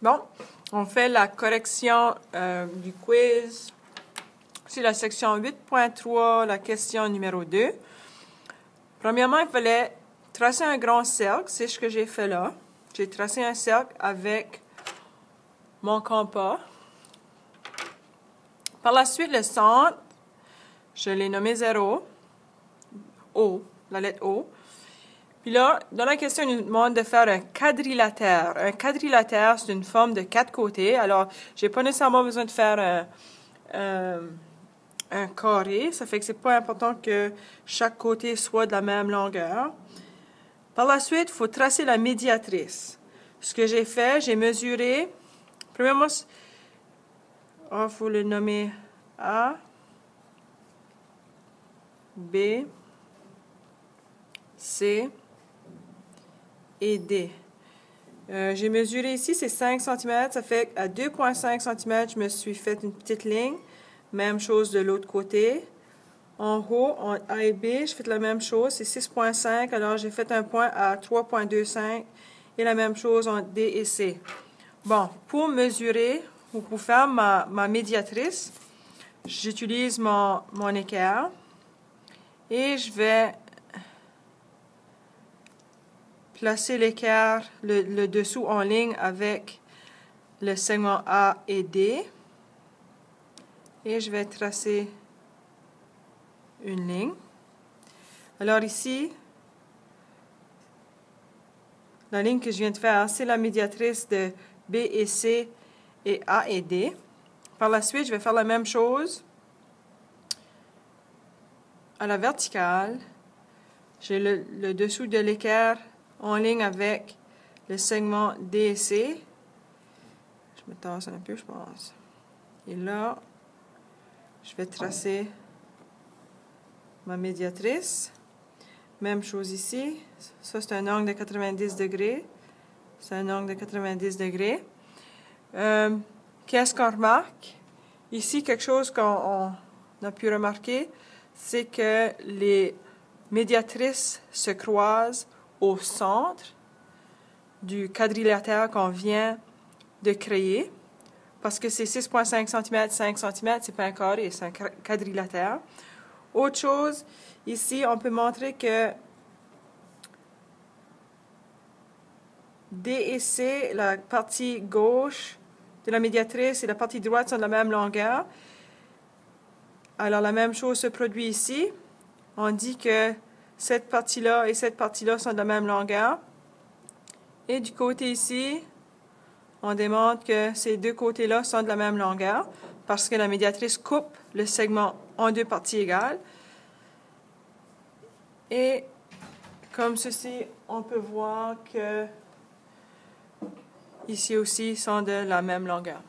Bon, on fait la correction du quiz. C'est la section 8.3, la question numéro 2. Premièrement, il fallait tracer un grand cercle. C'est ce que j'ai fait là. J'ai tracé un cercle avec mon compas. Par la suite, le centre, je l'ai nommé 0. O, la lettre O. Puis là, dans la question, il nous demande de faire un quadrilatère. Un quadrilatère, c'est une forme de 4 côtés. Alors, j'ai pas nécessairement besoin de faire un carré. Ça fait que c'est pas important que chaque côté soit de la même longueur. Par la suite, il faut tracer la médiatrice. Ce que j'ai fait, j'ai mesuré. Premièrement, il faut le nommer A, B, C et D. J'ai mesuré ici, c'est 5 cm. Ça fait à 2,5 cm, je me suis fait une petite ligne. Même chose de l'autre côté. En haut, en A et B, je fais la même chose, c'est 6,5. Alors, j'ai fait un point à 3,25 et la même chose en D et C. Bon, pour mesurer ou pour faire ma médiatrice, j'utilise mon équerre et je vais placer l'équerre, le dessous en ligne avec le segment A et D. Et je vais tracer une ligne. Alors ici, la ligne que je viens de faire, c'est la médiatrice de B et C et A et D. Par la suite, je vais faire la même chose à la verticale. J'ai le dessous de l'équerre en ligne avec le segment D et C. Je me tasse un peu, je pense. Et là, je vais tracer ma médiatrice. Même chose ici. Ça, c'est un angle de 90 degrés. C'est un angle de 90 degrés. Qu'est-ce qu'on remarque? Ici, quelque chose qu'on a pu remarquer, c'est que les médiatrices se croisent au centre du quadrilatère qu'on vient de créer. Parce que c'est 6,5 cm, 5 cm, c'est pas un carré, c'est un quadrilatère. Autre chose, ici, on peut montrer que D et C, la partie gauche de la médiatrice et la partie droite sont de la même longueur. Alors, la même chose se produit ici. On dit que cette partie-là et cette partie-là sont de la même longueur. Et du côté ici, on démontre que ces deux côtés-là sont de la même longueur parce que la médiatrice coupe le segment en deux parties égales. Et comme ceci, on peut voir que ici aussi sont de la même longueur.